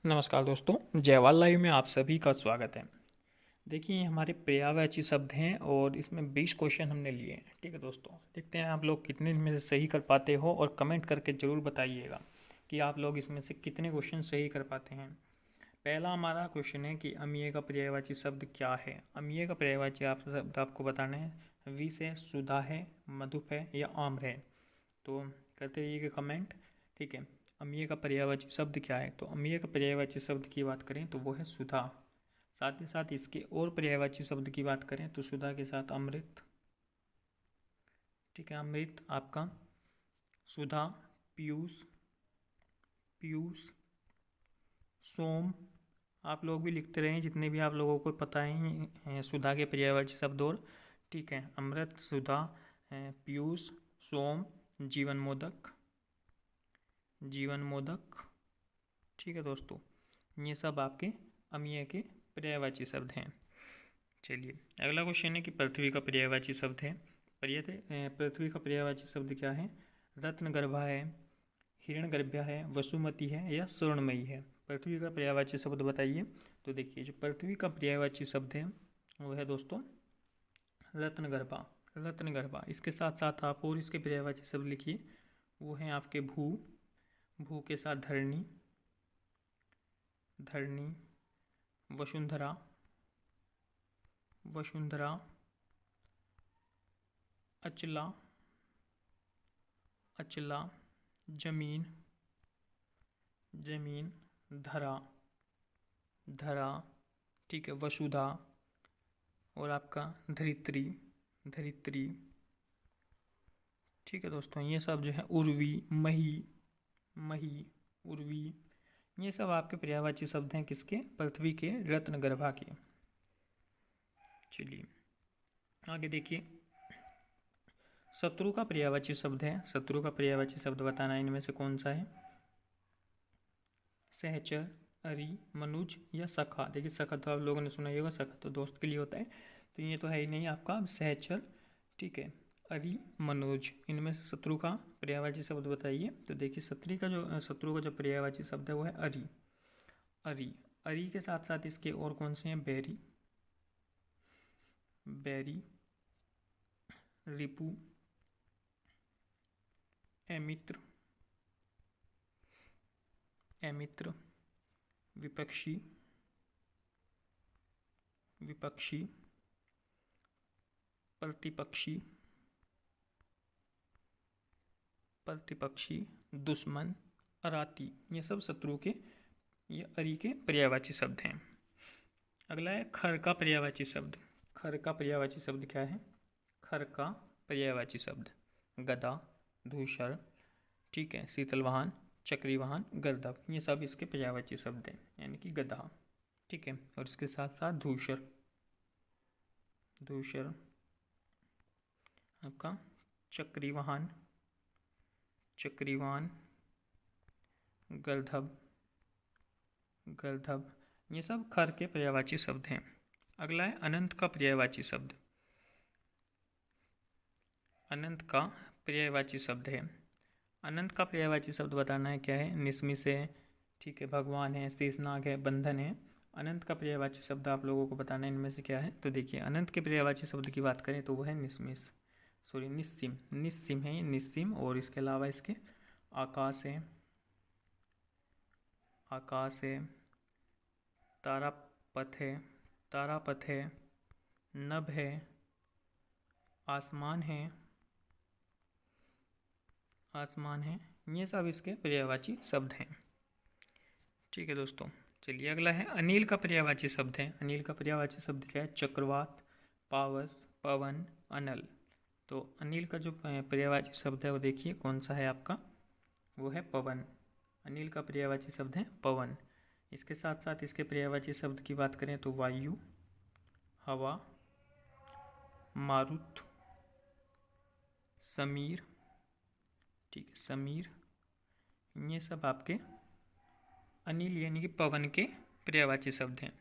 नमस्कार दोस्तों, जयवाल लाइव में आप सभी का स्वागत है। देखिए, ये हमारे पर्यायवाची शब्द हैं और इसमें 20 क्वेश्चन हमने लिए हैं। ठीक है दोस्तों, देखते हैं आप लोग कितने में से सही कर पाते हो और कमेंट करके ज़रूर बताइएगा कि आप लोग इसमें से कितने क्वेश्चन सही कर पाते हैं। पहला हमारा क्वेश्चन है कि अमीय का पर्यायवाची शब्द क्या है। अमीय का पर्यायवाची शब्द आपको बताना है। विष है, सुधा है, मधुप है या आम्र है। तो करते रहिएगा कमेंट। ठीक है, अम्लीय का पर्यायवाची शब्द क्या है। तो अम्लीय का पर्यायवाची शब्द की बात करें तो वो है सुधा। साथ ही साथ इसके और पर्यायवाची शब्द की बात करें तो सुधा के साथ अमृत। ठीक है, अमृत आपका सुधा, पीयूष, पीयूष, सोम। आप लोग भी लिखते रहें जितने भी आप लोगों को पता है सुधा के पर्यायवाची शब्द। और ठीक है, अमृत, सुधा, पीयूष, सोम, जीवन मोदक, जीवन मोदक। ठीक है दोस्तों, ये सब आपके अमीय के पर्यायवाची शब्द हैं। चलिए, अगला क्वेश्चन है कि पृथ्वी का पर्यायवाची शब्द है। पृथ्वी का पर्यायवाची शब्द क्या है। रत्नगर्भा है, हिरण्यगर्भा है, वसुमती है या स्वर्णमयी है। पृथ्वी का पर्यायवाची शब्द बताइए। तो देखिए, जो पृथ्वी का पर्यायवाची शब्द है वो है दोस्तों रत्नगर्भा। रत्नगर्भा, इसके साथ साथ आप और इसके पर्यायवाची शब्द लिखिए। वो हैं आपके भू, भू के साथ धरणी, धरणी, वसुंधरा, वसुंधरा, अचला, अचला, जमीन, जमीन, धरा, धरा। ठीक है, वसुधा और आपका धरित्री, धरित्री। ठीक है दोस्तों, ये सब जो है उर्वी, मही, मही, उर्वी, ये सब आपके पर्यायवाची शब्द हैं किसके, पृथ्वी के रत्नगर्भा के। चलिए आगे देखिए, शत्रु का पर्यायवाची शब्द है। शत्रु का पर्यायवाची शब्द बताना, इनमें से कौन सा है। सहचर, अरि, मनुज या सखा। देखिए, सखा तो आप लोगों ने सुना ही होगा, सखा तो दोस्त के लिए होता है, तो ये तो है ही नहीं आपका सहचर। ठीक है, अरि, मनुज, इनमें से शत्रु का पर्यायवाची शब्द बताइए। तो देखिए, शत्रु का जो पर्यायवाची शब्द है वो है अरि, अरि। अरि के साथ साथ इसके और कौन से हैं, बैरी, बैरी, रिपु, अमित्र, अमित्र, विपक्षी, विपक्षी, प्रतिपक्षी, प्रतिपक्षी, दुश्मन, अराती। ये सब शत्रु के, ये अरि के पर्यायवाची शब्द हैं। अगला है खर का पर्यायवाची शब्द। खर का पर्यायवाची शब्द क्या है। खर का पर्यायवाची शब्द गदा, धूसर, ठीक है, शीतलवाहन, चक्रीवाहन, गर्दभ। ये सब इसके पर्यायवाची शब्द हैं, यानी कि गधा। ठीक है, और इसके साथ साथ धूसर, धूसर आपका चक्रीवाहन, चक्रीवाहन, गर्दभ, गर्दभ। ये सब खर के पर्यायवाची शब्द हैं। अगला है अनंत का पर्यायवाची शब्द। अनंत का पर्यायवाची शब्द है। अनंत का पर्यायवाची शब्द बताना है, क्या है, निस्मिष है, ठीक है, भगवान है, शेषनाग है, बंधन है। अनंत का पर्यायवाची शब्द आप लोगों को बताना है इनमें से क्या है। तो देखिए, अनंत के पर्यायवाची शब्द की बात करें तो वो है निस्मिष, सॉरी निस्सिम, निस्सिम है ये, निस्सिम। और इसके अलावा इसके आकाश है, आकाश है, तारापथ है, तारापथ है, नभ है, आसमान है, आसमान है। ये सब इसके पर्यायवाची शब्द हैं। ठीक है दोस्तों, चलिए अगला है अनिल का पर्यायवाची शब्द है। अनिल का पर्यायवाची शब्द क्या है, चक्रवात, पावस, पवन, अनल। तो अनिल का जो पर्यायवाची शब्द है वो देखिए कौन सा है आपका, वो है पवन। अनिल का पर्यायवाची शब्द है पवन। इसके साथ साथ इसके पर्यायवाची शब्द की बात करें तो वायु, हवा, मारुत, समीर, ठीक है, समीर। ये सब आपके अनिल यानी कि पवन के पर्यायवाची शब्द हैं।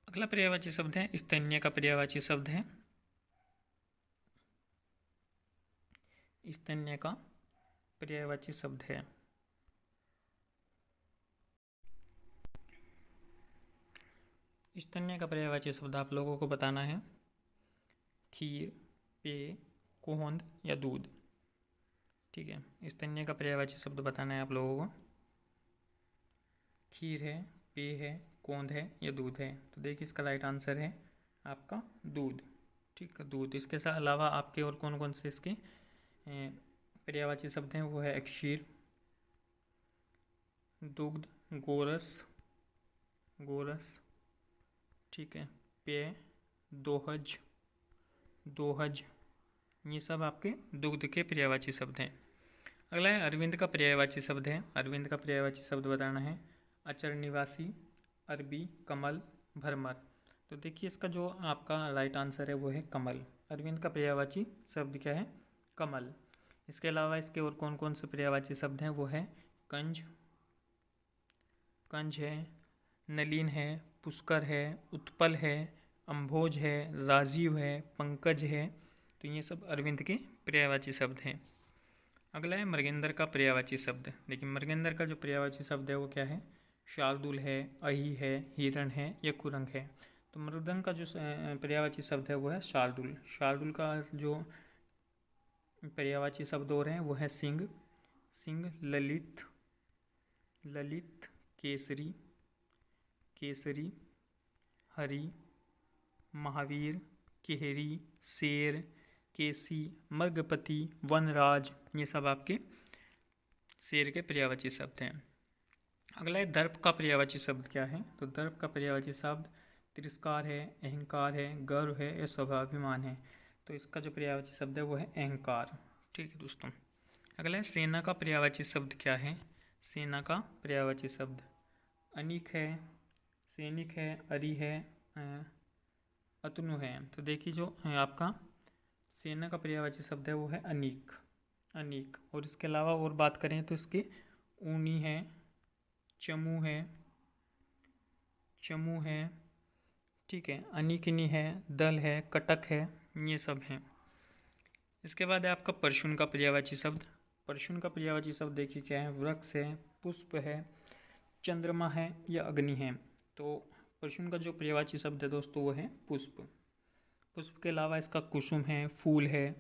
अगला पर्यायवाची शब्द है स्तन्य का पर्यायवाची शब्द है। स्तन्य का पर्यायवाची शब्द है स्तन्य का पर्यायवाची शब्द आप लोगों को बताना है खीर, पेय, कोहंद या दूध। ठीक है, स्तन्य का पर्यायवाची शब्द बताना है आप लोगों को। खीर है, पेय है, कोंद है या दूध है। तो देखिए इसका राइट आंसर है आपका दूध। ठीक है, दूध। इसके साथ अलावा आपके और कौन कौन से इसके पर्यायवाची शब्द हैं वो है क्षीर, दुग्ध, गोरस, गोरस, ठीक है, पेय, दोहज, दोहज, ये सब आपके दुग्ध के पर्यायवाची शब्द हैं। अगला है अरविंद का पर्यायवाची शब्द है। अरविंद का पर्यायवाची शब्द बताना है अचर निवासी, अरबी, कमल, भरमर। तो देखिए इसका जो आपका राइट आंसर है वो है कमल। अरविंद का पर्यायवाची शब्द क्या है? कमल। इसके अलावा इसके और कौन कौन से पर्यायवाची शब्द हैं वो है कंज, कंज है, नलीन है, पुष्कर है, उत्पल है, अम्भोज है, राजीव है, पंकज है। तो ये सब अरविंद के पर्यायवाची शब्द हैं। अगला है मृगेंद्र का पर्यायवाची शब्द। देखिए मृगेंद्र का जो पर्यायवाची शब्द है वो क्या है? शार्दुल है, अही है, हिरण है या कुरंग है। तो मृदंग का जो पर्यायवाची शब्द है वो है शार्दुल। शार्दुल का जो पर्यायवाची शब्द और हैं वो है सिंह, सिंह, ललित, ललित, केसरी, केसरी, हरि, महावीर, केहरी, शेर, केसी, मृगपति, वनराज। ये सब आपके शेर के पर्यायवाची शब्द हैं। अगला है दर्प का पर्यायवाची शब्द क्या है? तो दर्प का पर्यायवाची शब्द तिरस्कार है, अहंकार है, गर्व है या स्वाभिमान है। तो इसका जो पर्यायवाची शब्द है वो है अहंकार। ठीक है दोस्तों। अगला है सेना का पर्यायवाची शब्द क्या है? सेना का पर्यायवाची शब्द अनिक है, सैनिक है, अरि है, अतनु है। तो देखिए जो आपका सेना का पर्यायवाची शब्द है वो है अनीक, अनीक। और इसके अलावा और बात करें तो इसके ऊनी है, चमू है, चमू है, ठीक है, अनिकिनी है, दल है, कटक है, ये सब हैं। इसके बाद है आपका परशुन का पर्यायवाची शब्द। परशुन का पर्यायवाची शब्द देखिए क्या है? वृक्ष है, पुष्प है, चंद्रमा है या अग्नि है। तो परशुन का जो पर्यायवाची शब्द है दोस्तों वो है पुष्प। पुष्प के अलावा इसका कुसुम है, फूल है।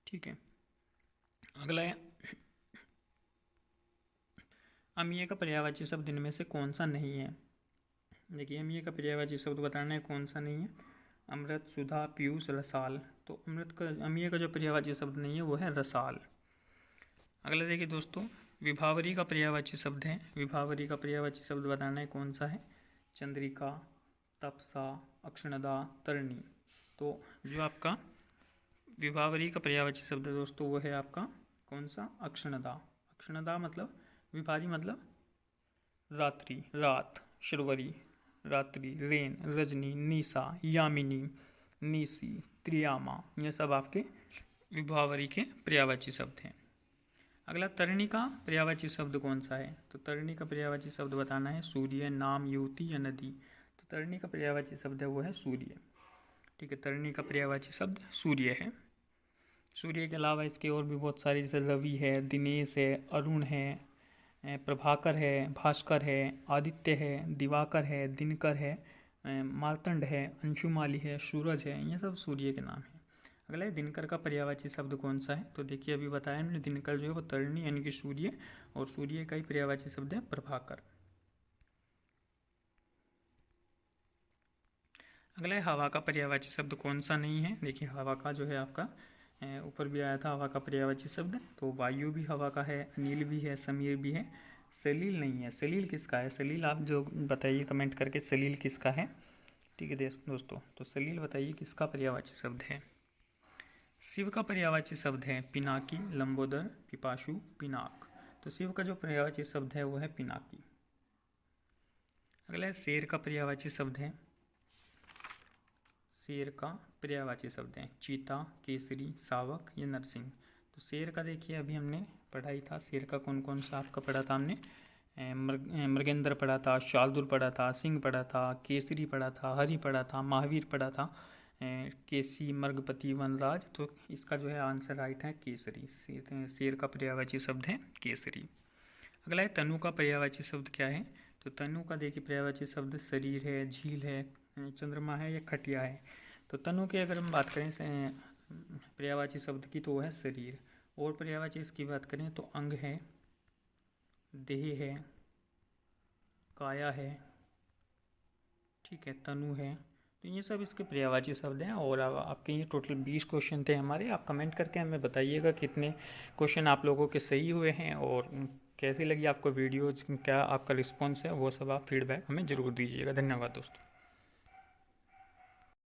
ठीक है। अगला है अमीय का पर्यायवाची शब्द इनमें से कौन सा नहीं है? देखिए अमीय का पर्यायवाची शब्द बताना है कौन सा नहीं है। अमृत, सुधा, पीयूष, रसाल। तो अमृत का अमीय का जो पर्यायवाची शब्द नहीं है वो है रसाल। अगला देखिए दोस्तों विभावरी का पर्यायवाची शब्द है। विभावरी का पर्यायवाची शब्द बताना है कौन सा है? चंद्रिका, तपसा, अक्षणदा, तरणी। तो जो आपका विभावरी का पर्यायवाची शब्द है दोस्तों वो है आपका कौन सा? अक्षणदा। अक्षणदा मतलब विभारी मतलब रात्रि, रात, शर्वरी, रात्रि, रेन, रजनी, निशा, यामिनी, निशी, त्रियामा। ये सब आपके विभावरी के पर्यायवाची शब्द हैं। अगला तरणी का पर्यायवाची शब्द कौन सा है? तो तरणी का पर्यायवाची शब्द बताना है सूर्य, नाम, युवती या नदी। तो तरणी का पर्यायवाची शब्द है वो है सूर्य। ठीक है, तरणी का पर्यायवाची शब्द सूर्य है। सूर्य के अलावा इसके और भी बहुत सारे जैसे रवि है, दिनेश है, अरुण है, प्रभाकर है, भास्कर है, आदित्य है, दिवाकर है, दिनकर है, मार्तंड है, अंशुमाली है, सूरज है। ये सब सूर्य के नाम हैं। अगला है दिनकर का पर्यायवाची शब्द कौन सा है? तो देखिए अभी बताया मैंने दिनकर जो है वो तरणी यानी कि सूर्य, और सूर्य का ही पर्यायवाची शब्द है प्रभाकर। अगला है हवा का पर्यायवाची शब्द कौन सा नहीं है? देखिए हवा का जो है आपका ऊपर भी आया था हवा का पर्यायवाची शब्द। तो वायु भी हवा का है, अनिल भी है, समीर भी है, सलील नहीं है। सलील किसका है? सलील आप जो बताइए कमेंट करके सलील किसका है। ठीक है दोस्तों, तो सलील बताइए किसका पर्यायवाची शब्द है। शिव का पर्यायवाची शब्द है पिनाकी, लंबोदर, पिपाशु, पिनाक। तो शिव का जो पर्यायवाची शब्द है वो है पिनाकी। अगला है शेर का पर्यायवाची शब्द है। शेर का पर्यायवाची शब्द है चीता, केसरी, शावक या नरसिंह। तो शेर का देखिए अभी हमने पढ़ा ही था। शेर का कौन कौन सा आपका पढ़ा था हमने? मृगेंद्र पढ़ा था, शार्दुल पढ़ा था, सिंह पढ़ा था, केसरी पढ़ा था, हरि पढ़ा था, महावीर पढ़ा था, केसी, मृगपति, वनराज। तो इसका जो है आंसर राइट है केसरी। शेर का पर्यायवाची शब्द है केसरी। अगला है तनु का पर्यायवाची शब्द क्या है? तो तनु का देखिए पर्यायवाची शब्द शरीर है, झील है, चंद्रमा है या खटिया है। तो तनु की अगर हम बात करें पर्यायवाची शब्द की तो वो है शरीर। और पर्यायवाची इसकी बात करें तो अंग है, देह है, काया है, ठीक है, तनु है। तो ये सब इसके पर्यायवाची शब्द हैं। और अब आपके ये टोटल 20 क्वेश्चन थे हमारे। आप कमेंट करके हमें बताइएगा कितने क्वेश्चन आप लोगों के सही हुए हैं और कैसी लगी आपको वीडियोज़, क्या आपका रिस्पॉन्स है, वो सब आप फीडबैक हमें ज़रूर दीजिएगा। धन्यवाद दोस्तों।